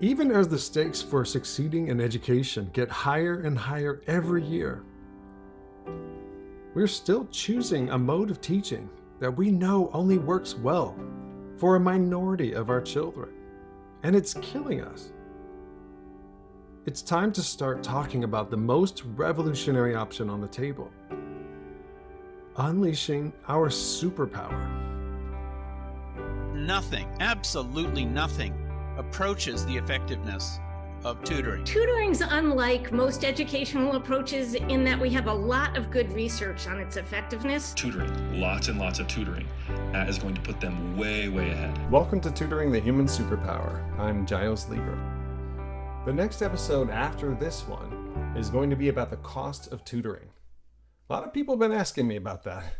Even as the stakes for succeeding in education get higher and higher every year, we're still choosing a mode of teaching that we know only works well for a minority of our children, and it's killing us. It's time to start talking about the most revolutionary option on the table: unleashing our superpower. Nothing, absolutely nothing, approaches the effectiveness of tutoring. Tutoring's unlike most educational approaches in that we have a lot of good research on its effectiveness. Tutoring, lots and lots of tutoring, that is going to put them way, way ahead. Welcome to Tutoring the Human Superpower. I'm Giles Lieber. The next episode after this one is going to be about the cost of tutoring. A lot of people have been asking me about that.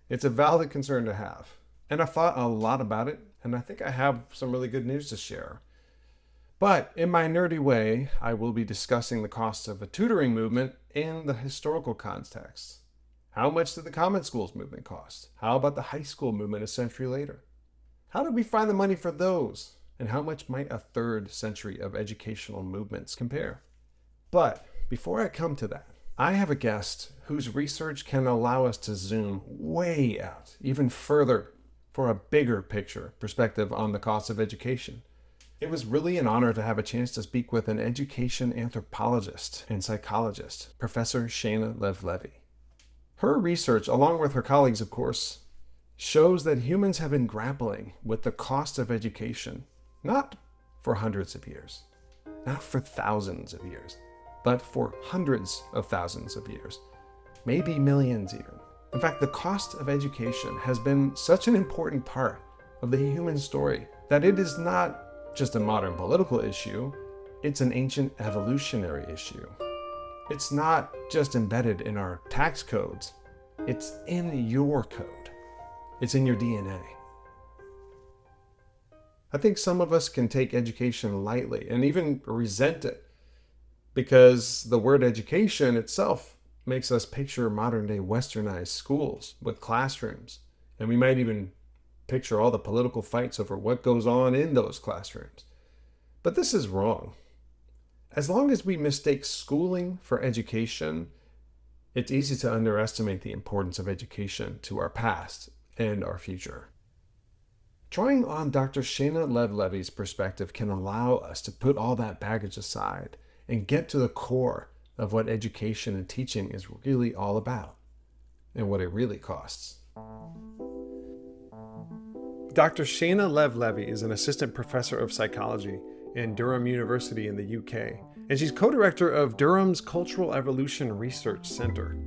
It's a valid concern to have. And I've thought a lot about it, and I think I have some really good news to share. But in my nerdy way, I will be discussing the costs of a tutoring movement in the historical context. How much did the common schools movement cost? How about the high school movement a century later? How did we find the money for those? And how much might a third century of educational movements compare? But before I come to that, I have a guest whose research can allow us to zoom way out, even further, for a bigger picture perspective on the cost of education. It was really an honor to have a chance to speak with an education anthropologist and psychologist, Professor Sheina Lew-Levy. Her research, along with her colleagues, of course, shows that humans have been grappling with the cost of education, not for hundreds of years, not for thousands of years, but for hundreds of thousands of years, maybe millions even. In fact, the cost of education has been such an important part of the human story that it is not just a modern political issue, it's an ancient evolutionary issue. It's not just embedded in our tax codes, it's in your code. It's in your DNA. I think some of us can take education lightly and even resent it because the word education itself makes us picture modern day westernized schools with classrooms, and we might even picture all the political fights over what goes on in those classrooms. But this is wrong. As long as we mistake schooling for education, it's easy to underestimate the importance of education to our past and our future. Drawing on Dr. Sheina Lew-Levy's perspective can allow us to put all that baggage aside and get to the core of what education and teaching is really all about and what it really costs. Dr. Sheina Lew-Levy is an assistant professor of psychology in Durham University in the UK, and she's co-director of Durham's Cultural Evolution Research Center.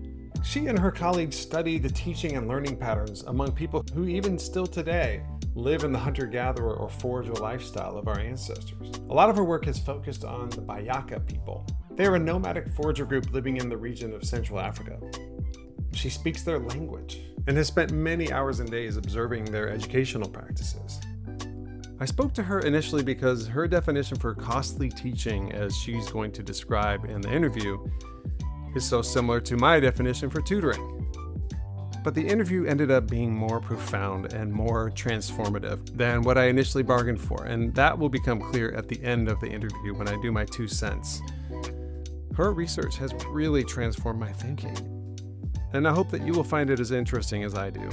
She and her colleagues study the teaching and learning patterns among people who even still today live in the hunter-gatherer or forager lifestyle of our ancestors. A lot of her work has focused on the Bayaka people. They are a nomadic forager group living in the region of Central Africa. She speaks their language and has spent many hours and days observing their educational practices. I spoke to her initially because her definition for costly teaching, as she's going to describe in the interview, is so similar to my definition for tutoring. But the interview ended up being more profound and more transformative than what I initially bargained for, and that will become clear at the end of the interview when I do my 2 cents. Her research has really transformed my thinking, and I hope that you will find it as interesting as I do.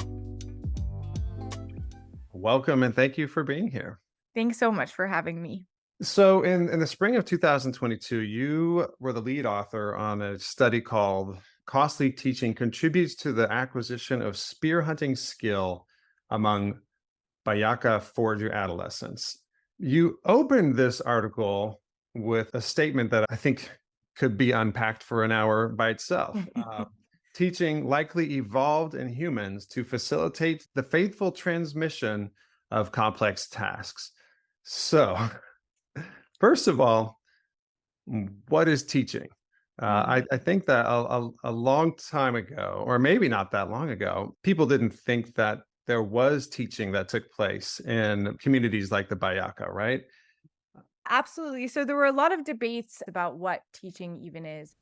Welcome, and thank you for being here. Thanks so much for having me. So in the spring of 2022, you were the lead author on a study called Costly Teaching Contributes to the Acquisition of Spear Hunting Skill Among Bayaka Forager Adolescents. You opened this article with a statement that I think could be unpacked for an hour by itself. Teaching likely evolved in humans to facilitate the faithful transmission of complex tasks. So, first of all, what is teaching? I think that a long time ago, or maybe not that long ago, people didn't think that there was teaching that took place in communities like the Bayaka, right? Absolutely. So there were a lot of debates about what teaching even is.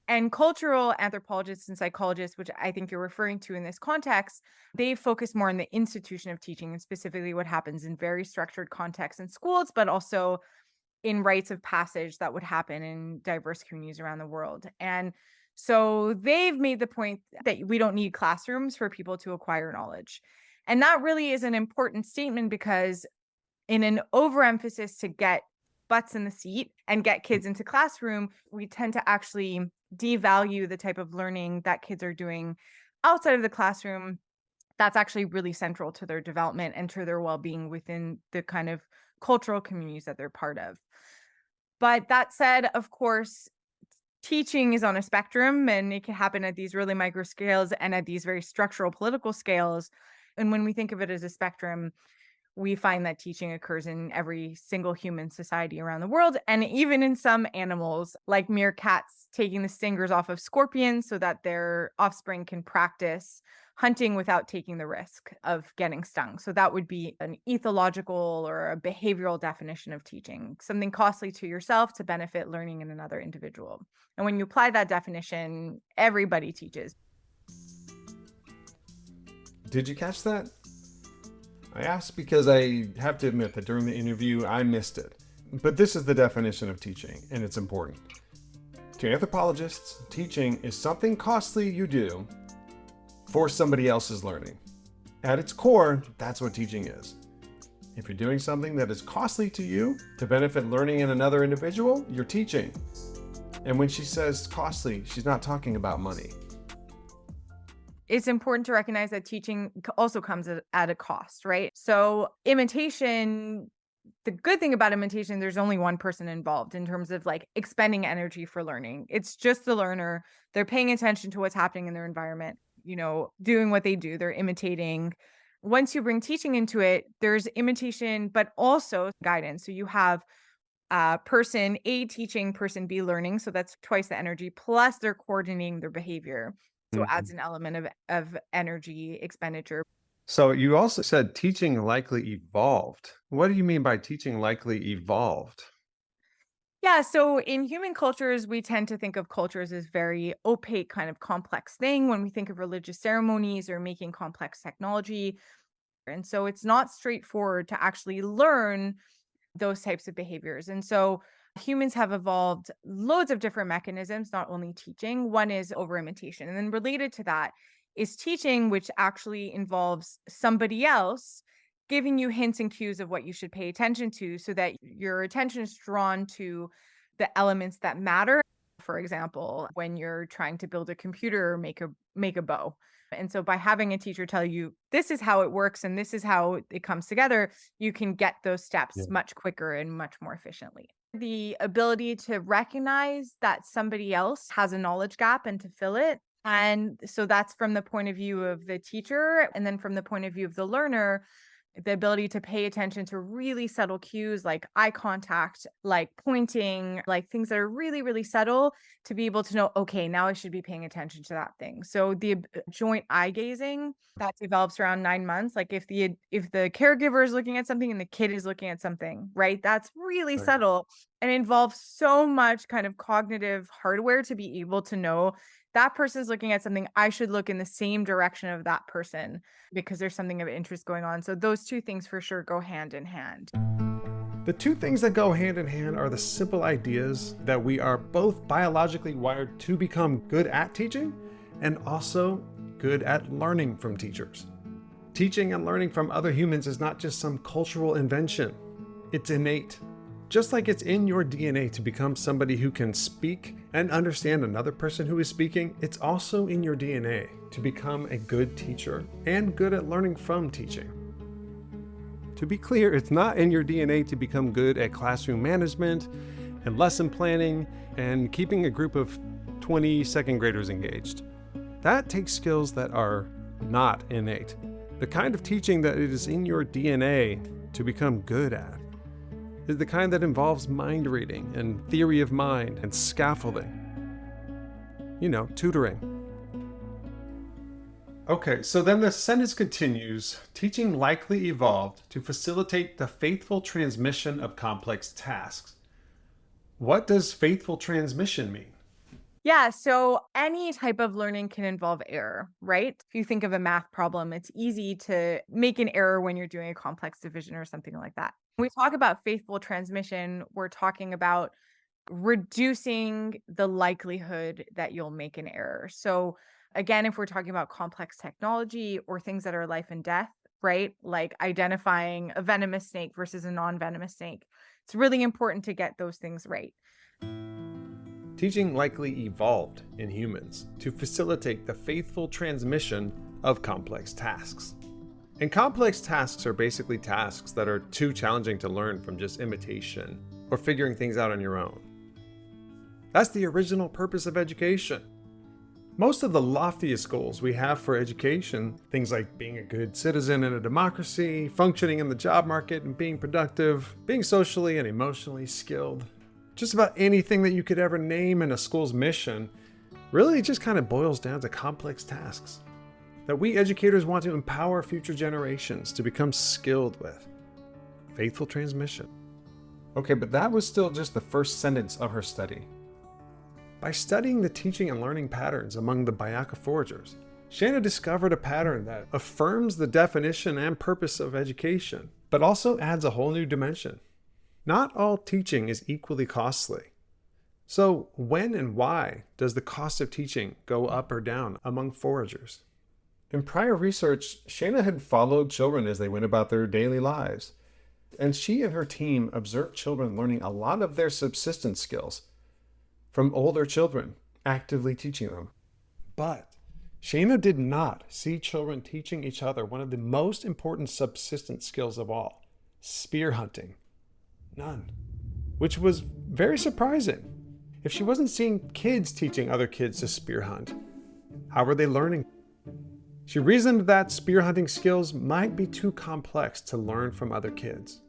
And cultural anthropologists and psychologists, which I think you're referring to in this context, they focus more on the institution of teaching and specifically what happens in very structured contexts in schools, but also in rites of passage that would happen in diverse communities around the world. And so they've made the point that we don't need classrooms for people to acquire knowledge. And that really is an important statement, because in an overemphasis to get butts in the seat and get kids into classroom, we tend to actually devalue the type of learning that kids are doing outside of the classroom. That's actually really central to their development and to their well-being within the kind of cultural communities that they're part of. But that said, of course, teaching is on a spectrum, and it can happen at these really micro scales and at these very structural political scales. And when we think of it as a spectrum, we find that teaching occurs in every single human society around the world, and even in some animals, like meerkats taking the stingers off of scorpions so that their offspring can practice hunting without taking the risk of getting stung. So that would be an ethological or a behavioral definition of teaching, something costly to yourself to benefit learning in another individual. And when you apply that definition, everybody teaches. Did you catch that? I asked because I have to admit that during the interview, I missed it. But this is the definition of teaching, and it's important. To anthropologists, teaching is something costly you do for somebody else's learning. At its core, that's what teaching is. If you're doing something that is costly to you to benefit learning in another individual, you're teaching. And when she says costly, she's not talking about money. It's important to recognize that teaching also comes at a cost, right? So imitation, the good thing about imitation, there's only one person involved in terms of like expending energy for learning. It's just the learner. They're paying attention to what's happening in their environment, doing what they do. They're imitating. Once you bring teaching into it, there's imitation, but also guidance. So you have person A teaching, person B learning. So that's twice the energy, plus they're coordinating their behavior. So it adds an element of energy expenditure. So you also said teaching likely evolved. What do you mean by teaching likely evolved? Yeah, so in human cultures, we tend to think of cultures as very opaque, kind of complex thing when we think of religious ceremonies or making complex technology. And so it's not straightforward to actually learn those types of behaviors. And so humans have evolved loads of different mechanisms, not only teaching. One is over imitation. And then related to that is teaching, which actually involves somebody else giving you hints and cues of what you should pay attention to so that your attention is drawn to the elements that matter. For example, when you're trying to build a computer or make a bow. And so by having a teacher tell you, this is how it works and this is how it comes together, you can get those steps much quicker and much more efficiently. The ability to recognize that somebody else has a knowledge gap and to fill it. And so that's from the point of view of the teacher. And then from the point of view of the learner, the ability to pay attention to really subtle cues like eye contact, like pointing, like things that are really, really subtle to be able to know, okay, now I should be paying attention to that thing. So the joint eye gazing that develops around 9 months, like if the caregiver is looking at something and the kid is looking at something, right? That's really subtle and involves so much kind of cognitive hardware to be able to know that person's looking at something, I should look in the same direction of that person because there's something of interest going on. So those two things for sure go hand in hand. The two things that go hand in hand are the simple ideas that we are both biologically wired to become good at teaching and also good at learning from teachers. Teaching and learning from other humans is not just some cultural invention. It's innate. Just like it's in your DNA to become somebody who can speak and understand another person who is speaking, it's also in your DNA to become a good teacher and good at learning from teaching. To be clear, it's not in your DNA to become good at classroom management and lesson planning and keeping a group of 20 second graders engaged. That takes skills that are not innate. The kind of teaching that it is in your DNA to become good at is the kind that involves mind reading and theory of mind and scaffolding. Tutoring. Okay, so then the sentence continues, teaching likely evolved to facilitate the faithful transmission of complex tasks. What does faithful transmission mean? Yeah, so any type of learning can involve error, right? If you think of a math problem, it's easy to make an error when you're doing a complex division or something like that. When we talk about faithful transmission, we're talking about reducing the likelihood that you'll make an error. So, again, if we're talking about complex technology or things that are life and death, right? Like identifying a venomous snake versus a non venomous snake, it's really important to get those things right. Teaching likely evolved in humans to facilitate the faithful transmission of complex tasks. And complex tasks are basically tasks that are too challenging to learn from just imitation or figuring things out on your own. That's the original purpose of education. Most of the loftiest goals we have for education, things like being a good citizen in a democracy, functioning in the job market and being productive, being socially and emotionally skilled, just about anything that you could ever name in a school's mission, really just kind of boils down to complex tasks that we educators want to empower future generations to become skilled with. Faithful transmission. Okay, but that was still just the first sentence of her study. By studying the teaching and learning patterns among the Byakuya foragers, Sheina discovered a pattern that affirms the definition and purpose of education, but also adds a whole new dimension. Not all teaching is equally costly. So when and why does the cost of teaching go up or down among foragers? In prior research, Sheina had followed children as they went about their daily lives, and she and her team observed children learning a lot of their subsistence skills from older children, actively teaching them. But Sheina did not see children teaching each other one of the most important subsistence skills of all, spear hunting. None. Which was very surprising. If she wasn't seeing kids teaching other kids to spear hunt, how were they learning? She reasoned that spear hunting skills might be too complex to learn from other kids.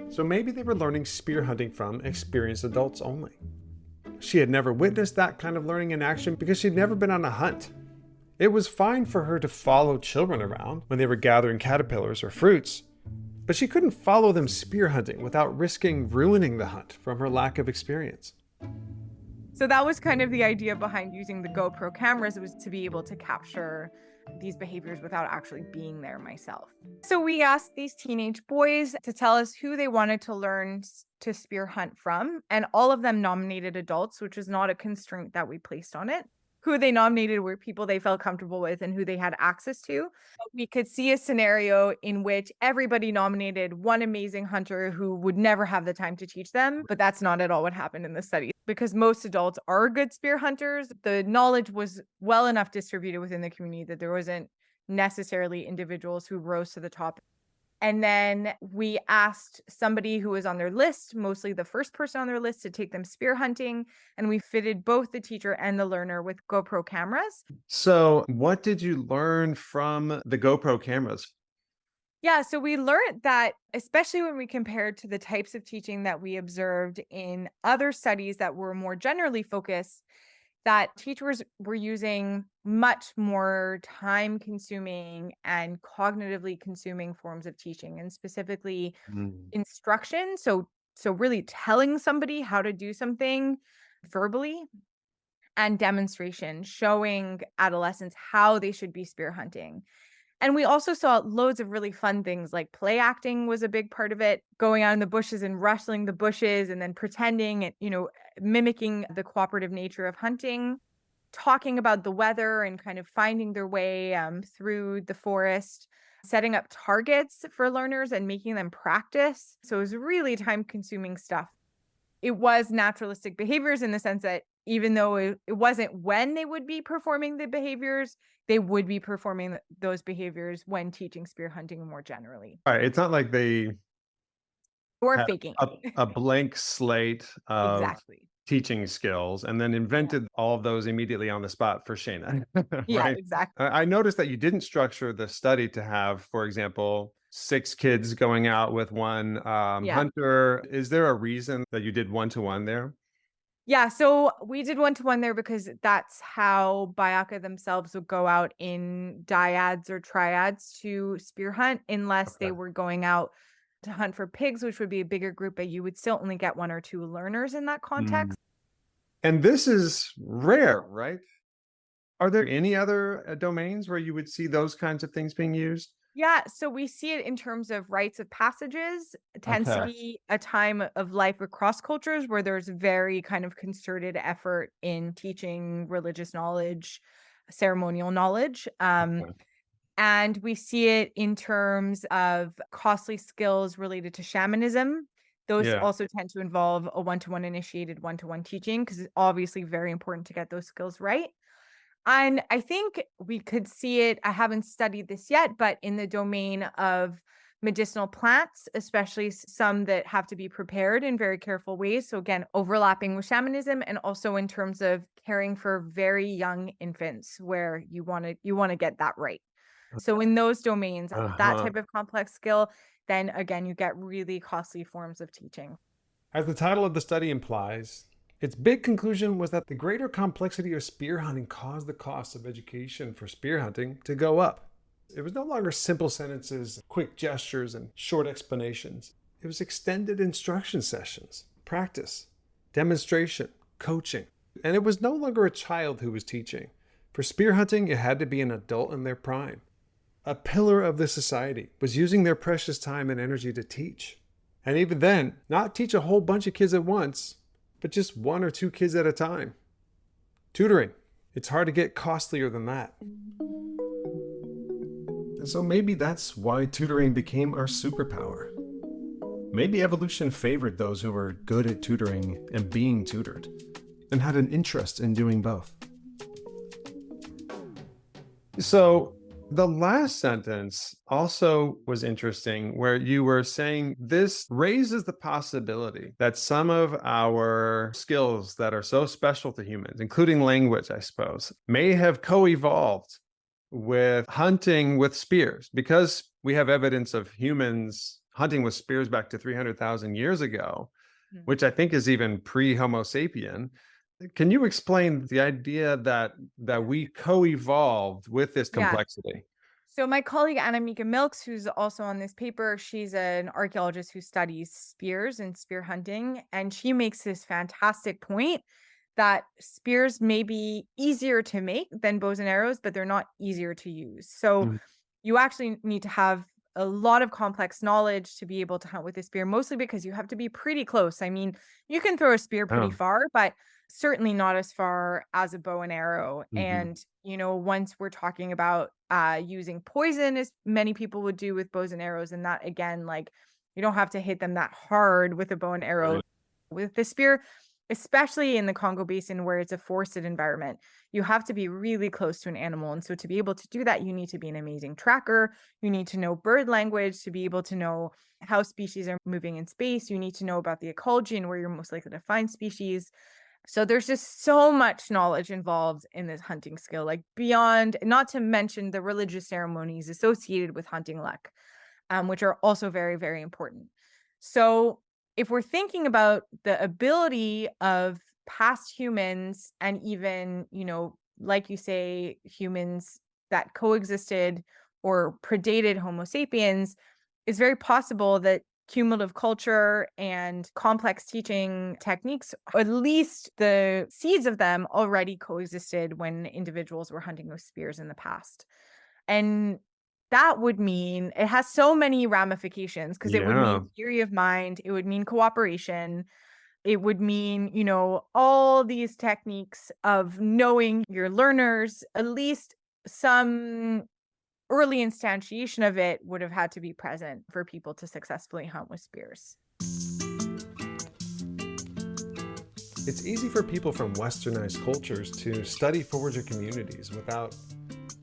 So maybe they were learning spear hunting from experienced adults only. She had never witnessed that kind of learning in action because she'd never been on a hunt. It was fine for her to follow children around when they were gathering caterpillars or fruits, but she couldn't follow them spear hunting without risking ruining the hunt from her lack of experience. So that was kind of the idea behind using the GoPro cameras, was to be able to capture these behaviors without actually being there myself. So we asked these teenage boys to tell us who they wanted to learn to spear hunt from, and all of them nominated adults, which was not a constraint that we placed on it. Who they nominated were people they felt comfortable with and who they had access to. We could see a scenario in which everybody nominated one amazing hunter who would never have the time to teach them, but that's not at all what happened in the study. Because most adults are good spear hunters, the knowledge was well enough distributed within the community that there wasn't necessarily individuals who rose to the top. And then we asked somebody who was on their list, mostly the first person on their list, to take them spear hunting. And we fitted both the teacher and the learner with GoPro cameras. So what did you learn from the GoPro cameras? Yeah, so we learned that, especially when we compared to the types of teaching that we observed in other studies that were more generally focused, that teachers were using much more time consuming and cognitively consuming forms of teaching, and specifically instruction. So really telling somebody how to do something verbally, and demonstration, showing adolescents how they should be spear hunting. And we also saw loads of really fun things, like play acting was a big part of it, going out in the bushes and rustling the bushes and then pretending and, mimicking the cooperative nature of hunting, talking about the weather and kind of finding their way through the forest, setting up targets for learners and making them practice. So it was really time consuming stuff. It was naturalistic behaviors in the sense that even though it wasn't when they would be performing the behaviors, they would be performing those behaviors when teaching spear hunting more generally. All right, it's not like they Or had faking. a blank slate of Exactly. teaching skills and then invented all of those immediately on the spot for Sheina. Yeah, Right? exactly. I noticed that you didn't structure the study to have, for example, 6 kids going out with one Yeah. hunter. Is there a reason that you did one-to-one there? Yeah, so we did one-to-one there because that's how Byakuya themselves would go out in dyads or triads to spear hunt, unless they Okay. were going out to hunt for pigs, which would be a bigger group, but you would still only get 1 or 2 learners in that Mm. context. And this is rare, right? Are there any other domains where you would see those kinds of things being used? Yeah, so we see it in terms of rites of passages. It tends to Okay. be a time of life across cultures where there's very kind of concerted effort in teaching religious knowledge, ceremonial knowledge. Okay. And we see it in terms of costly skills related to shamanism. Those Yeah. also tend to involve a one-to-one initiated one-to-one teaching because it's obviously very important to get those skills right. And I think we could see it, I haven't studied this yet, but in the domain of medicinal plants, especially some that have to be prepared in very careful ways. So again, overlapping with shamanism and also in terms of caring for very young infants where you want to get that right. So in those domains, that Uh-huh. type of complex skill, then again, you get really costly forms of teaching. As the title of the study implies, its big conclusion was that the greater complexity of spear hunting caused the cost of education for spear hunting to go up. It was no longer simple sentences, quick gestures, and short explanations. It was extended instruction sessions, practice, demonstration, coaching. And it was no longer a child who was teaching. For spear hunting, it had to be an adult in their prime. A pillar of the society was using their precious time and energy to teach. And even then, not teach a whole bunch of kids at once, but just one or two kids at a time. Tutoring, it's hard to get costlier than that. And so maybe that's why tutoring became our superpower. Maybe evolution favored those who were good at tutoring and being tutored, and had an interest in doing both. So the last sentence also was interesting, where you were saying this raises the possibility that some of our skills that are so special to humans, including language, I suppose, may have co-evolved with hunting with spears, because we have evidence of humans hunting with spears back to 300,000 years ago, Mhm. which I think is even pre-Homo sapien. Can you explain the idea that we co-evolved with this Yeah. complexity? So my colleague Anna-Mika Milks, who's also on this paper, she's an archaeologist who studies spears and spear hunting, and she makes this fantastic point that spears may be easier to make than bows and arrows, but they're not easier to use. So Mm. you actually need to have a lot of complex knowledge to be able to hunt with a spear, mostly because you have to be pretty close. I mean, you can throw a spear pretty Oh. far, but certainly not as far as a bow and arrow. Mhm. And, once we're talking about using poison, as many people would do with bows and arrows, and that again, like you don't have to hit them that hard with a bow and arrow. Right. With the spear, especially in the Congo Basin where it's a forested environment, you have to be really close to an animal. And so to be able to do that, you need to be an amazing tracker. You need to know bird language to be able to know how species are moving in space. You need to know about the ecology and where you're most likely to find species. So there's just so much knowledge involved in this hunting skill, like beyond, not to mention the religious ceremonies associated with hunting luck, which are also very, very important. So if we're thinking about the ability of past humans and even, like you say, humans that coexisted or predated Homo sapiens, it's very possible that cumulative culture and complex teaching techniques, at least the seeds of them, already coexisted when individuals were hunting with spears in the past. And that would mean it has so many ramifications because it would Yeah. mean theory of mind, it would mean cooperation, it would mean, all these techniques of knowing your learners, at least some early instantiation of it would have had to be present for people to successfully hunt with spears. It's easy for people from westernized cultures to study forager communities without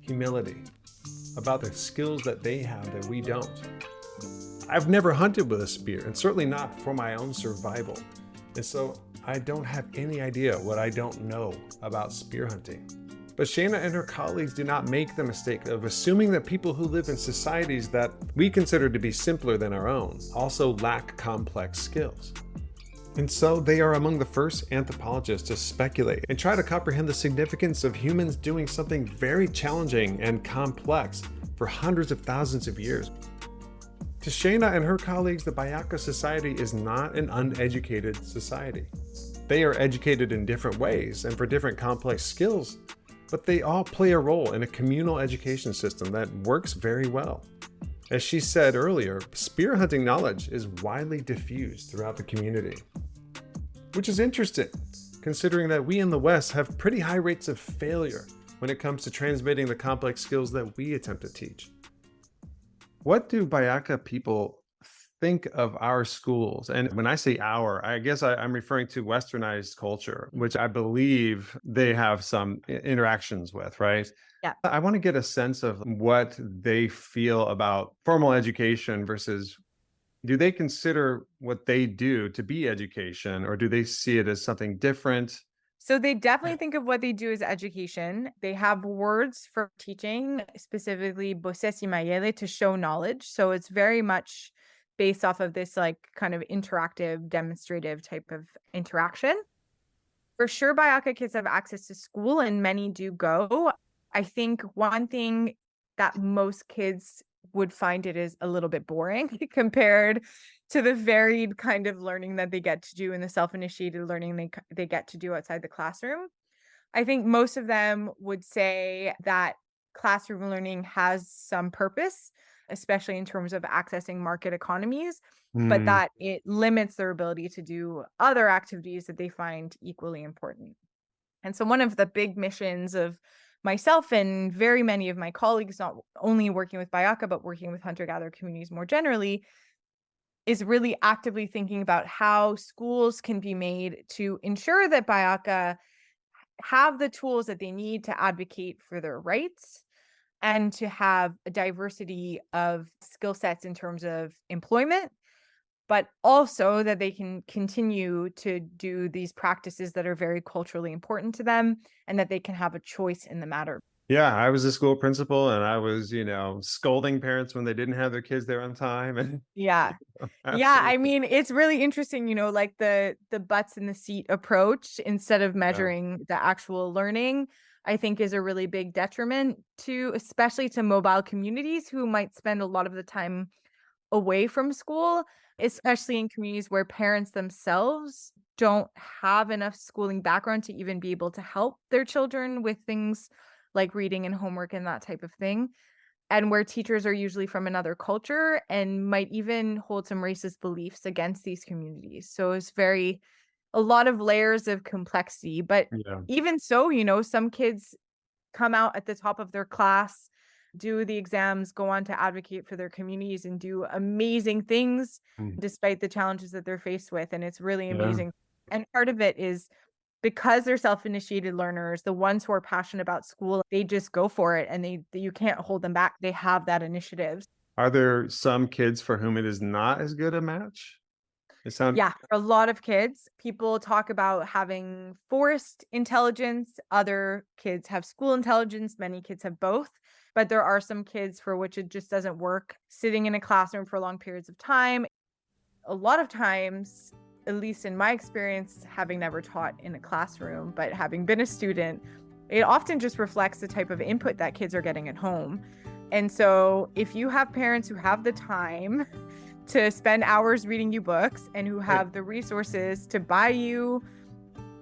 humility about the skills that they have that we don't. I've never hunted with a spear, and certainly not for my own survival. And so I don't have any idea what I don't know about spear hunting. But Sheina and her colleagues do not make the mistake of assuming that people who live in societies that we consider to be simpler than our own also lack complex skills. And so they are among the first anthropologists to speculate and try to comprehend the significance of humans doing something very challenging and complex for hundreds of thousands of years. To Sheina and her colleagues, the Bayaka society is not an uneducated society. They are educated in different ways and for different complex skills, but they all play a role in a communal education system that works very well. As she said earlier, spear hunting knowledge is widely diffused throughout the community, which is interesting, considering that we in the West have pretty high rates of failure when it comes to transmitting the complex skills that we attempt to teach. What do Bayaka people think of our schools? And when I say our, I guess I'm referring to westernized culture, which I believe they have some interactions with, right? Yeah. I want to get a sense of what they feel about formal education versus, do they consider what they do to be education, or do they see it as something different? So they definitely think of what they do as education. They have words for teaching, specifically bosesi mayele, to show knowledge. So it's very much based off of this like kind of interactive, demonstrative type of interaction. For sure, Bayaka kids have access to school and many do go. I think one thing that most kids would find it is a little bit boring compared to the varied kind of learning that they get to do and the self-initiated learning they get to do outside the classroom. I think most of them would say that classroom learning has some purpose, especially in terms of accessing market economies, but that it limits their ability to do other activities that they find equally important. And so one of the big missions of myself and very many of my colleagues, not only working with Bayaka, but working with hunter-gatherer communities more generally, is really actively thinking about how schools can be made to ensure that Bayaka have the tools that they need to advocate for their rights and to have a diversity of skill sets in terms of employment, but also that they can continue to do these practices that are very culturally important to them and that they can have a choice in the matter. Yeah, I was a school principal and I was, scolding parents when they didn't have their kids there on time. And Yeah. Yeah, I absolutely. mean, it's really interesting, like the butts in the seat approach instead of Yeah. measuring the actual learning, I think is a really big detriment to, especially to mobile communities who might spend a lot of the time away from school, especially in communities where parents themselves don't have enough schooling background to even be able to help their children with things like reading and homework and that type of thing. And where teachers are usually from another culture and might even hold some racist beliefs against these communities. So it's a lot of layers of complexity. But Yeah. even so, some kids come out at the top of their class, do the exams, go on to advocate for their communities and do amazing things Mm. despite the challenges that they're faced with. And it's really Yeah. amazing. And part of it is because they're self-initiated learners, the ones who are passionate about school, they just go for it and you can't hold them back. They have that initiative. Are there some kids for whom it is not as good a match? Yeah, for a lot of kids, people talk about having forest intelligence. Other kids have school intelligence. Many kids have both. But there are some kids for which it just doesn't work sitting in a classroom for long periods of time. A lot of times, at least in my experience, having never taught in a classroom, but having been a student, it often just reflects the type of input that kids are getting at home. And so if you have parents who have the time to spend hours reading you books and who have the resources to buy you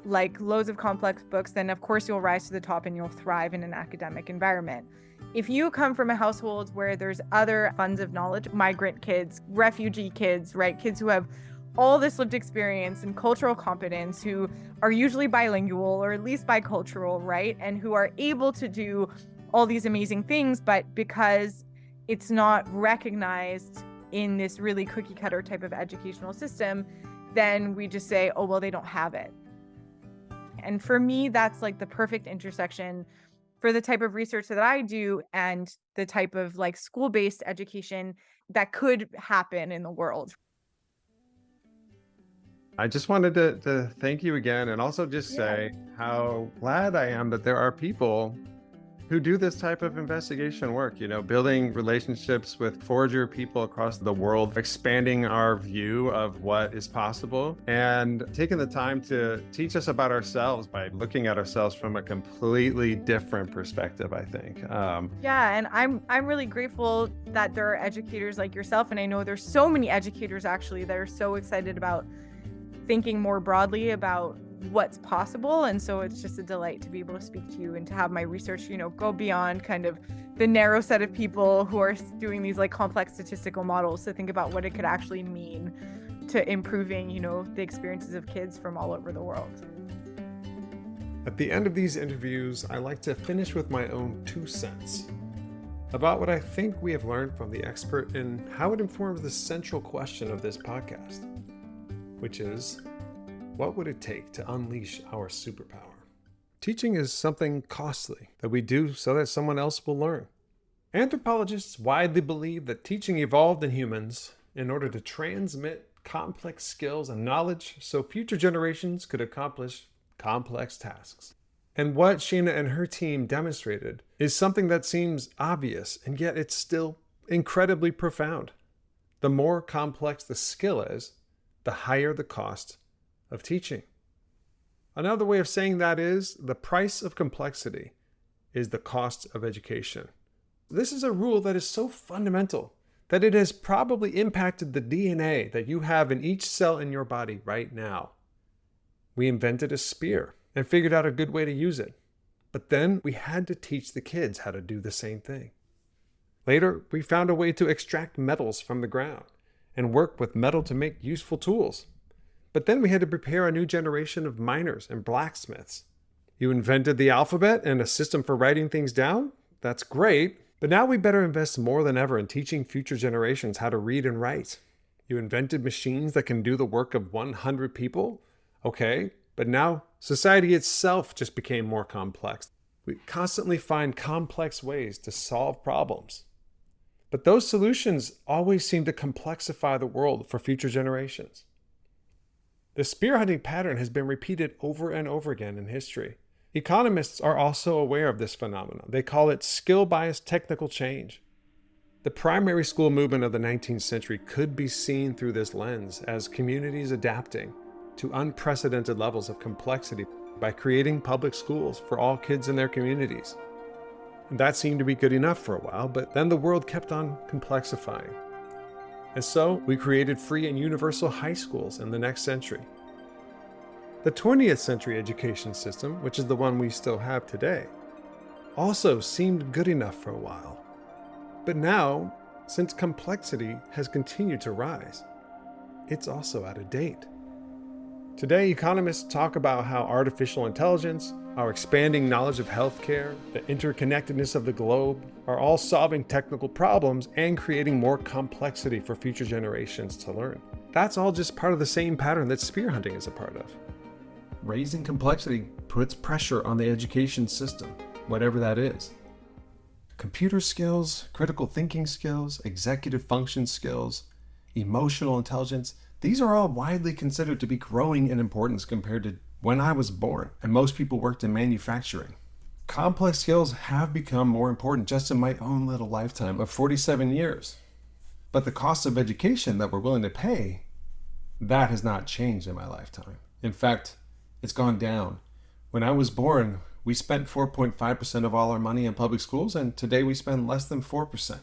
like loads of complex books, then of course you'll rise to the top and you'll thrive in an academic environment. If you come from a household where there's other funds of knowledge, migrant kids, refugee kids, right? Kids who have all this lived experience and cultural competence, who are usually bilingual or at least bicultural, right? And who are able to do all these amazing things, but because it's not recognized in this really cookie cutter type of educational system, then we just say, oh, well, they don't have it. And for me, that's like the perfect intersection for the type of research that I do and the type of like school-based education that could happen in the world. I just wanted to thank you again and also just say how glad I am that there are people who do this type of investigation work, building relationships with forager people across the world, expanding our view of what is possible, and taking the time to teach us about ourselves by looking at ourselves from a completely different perspective, I think. Yeah, and I'm really grateful that there are educators like yourself, and I know there's so many educators actually that are so excited about thinking more broadly about what's possible. And so it's just a delight to be able to speak to you and to have my research, go beyond kind of the narrow set of people who are doing these like complex statistical models to think about what it could actually mean to improving, the experiences of kids from all over the world. At the end of these interviews, I like to finish with my own 2 cents about what I think we have learned from the expert and how it informs the central question of this podcast, which is, what would it take to unleash our superpower? Teaching is something costly that we do so that someone else will learn. Anthropologists widely believe that teaching evolved in humans in order to transmit complex skills and knowledge so future generations could accomplish complex tasks. And what Sheina and her team demonstrated is something that seems obvious, and yet it's still incredibly profound. The more complex the skill is, the higher the cost of teaching. Another way of saying that is the price of complexity is the cost of education. This is a rule that is so fundamental that it has probably impacted the DNA that you have in each cell in your body right now. We invented a spear and figured out a good way to use it, but then we had to teach the kids how to do the same thing. Later, we found a way to extract metals from the ground and work with metal to make useful tools. But then we had to prepare a new generation of miners and blacksmiths. You invented the alphabet and a system for writing things down? That's great, but now we better invest more than ever in teaching future generations how to read and write. You invented machines that can do the work of 100 people? Okay, but now society itself just became more complex. We constantly find complex ways to solve problems. But those solutions always seem to complexify the world for future generations. The spear hunting pattern has been repeated over and over again in history. Economists are also aware of this phenomenon. They call it skill-biased technical change. The primary school movement of the 19th century could be seen through this lens as communities adapting to unprecedented levels of complexity by creating public schools for all kids in their communities. And that seemed to be good enough for a while, but then the world kept on complexifying. And so we created free and universal high schools in the next century. The 20th century education system, which is the one we still have today, also seemed good enough for a while. But now, since complexity has continued to rise, it's also out of date. Today, economists talk about how artificial intelligence, our expanding knowledge of healthcare, the interconnectedness of the globe are all solving technical problems and creating more complexity for future generations to learn. That's all just part of the same pattern that spear hunting is a part of. Raising complexity puts pressure on the education system, whatever that is. Computer skills, critical thinking skills, executive function skills, emotional intelligence, these are all widely considered to be growing in importance compared to when I was born, and most people worked in manufacturing. Complex skills have become more important just in my own little lifetime of 47 years. But the cost of education that we're willing to pay, that has not changed in my lifetime. In fact, it's gone down. When I was born, we spent 4.5% of all our money in public schools, and today we spend less than 4%.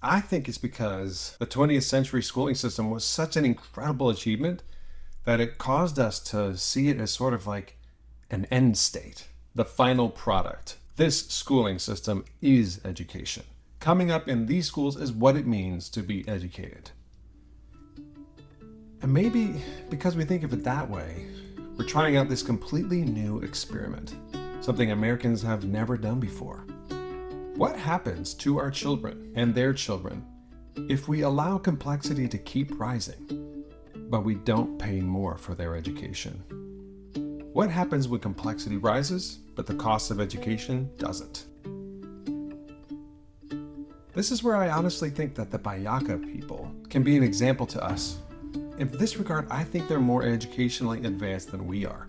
I think it's because the 20th century schooling system was such an incredible achievement that it caused us to see it as sort of like an end state, the final product. This schooling system is education. Coming up in these schools is what it means to be educated. And maybe because we think of it that way, we're trying out this completely new experiment, something Americans have never done before. What happens to our children and their children if we allow complexity to keep rising, but we don't pay more for their education? What happens when complexity rises, but the cost of education doesn't? This is where I honestly think that the Bayaka people can be an example to us. In this regard, I think they're more educationally advanced than we are,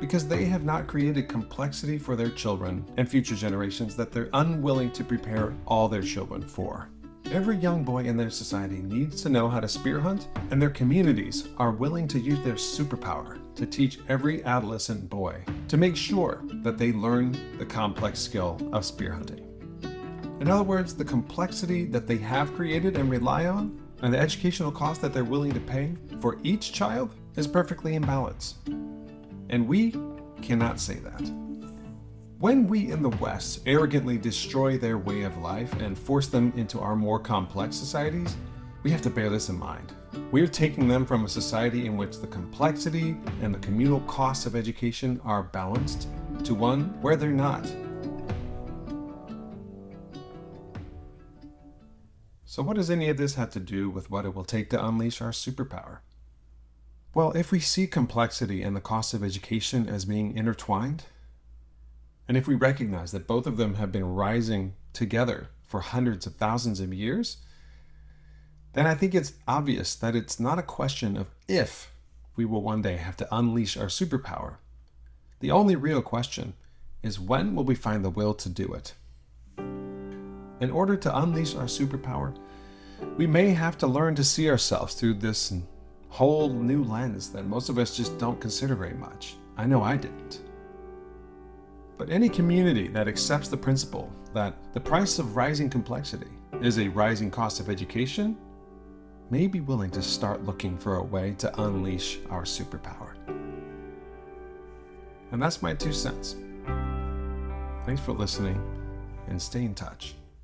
because they have not created complexity for their children and future generations that they're unwilling to prepare all their children for. Every young boy in their society needs to know how to spear hunt, and their communities are willing to use their superpower to teach every adolescent boy to make sure that they learn the complex skill of spear hunting. In other words, the complexity that they have created and rely on, and the educational cost that they're willing to pay for each child is perfectly in balance. And we cannot say that. When we in the West arrogantly destroy their way of life and force them into our more complex societies, we have to bear this in mind. We're taking them from a society in which the complexity and the communal costs of education are balanced to one where they're not. So what does any of this have to do with what it will take to unleash our superpower? Well, if we see complexity and the cost of education as being intertwined, and if we recognize that both of them have been rising together for hundreds of thousands of years, then I think it's obvious that it's not a question of if we will one day have to unleash our superpower. The only real question is when will we find the will to do it? In order to unleash our superpower, we may have to learn to see ourselves through this whole new lens that most of us just don't consider very much. I know I didn't. But any community that accepts the principle that the price of rising complexity is a rising cost of education may be willing to start looking for a way to unleash our superpower. And that's my 2 cents. Thanks for listening, and stay in touch.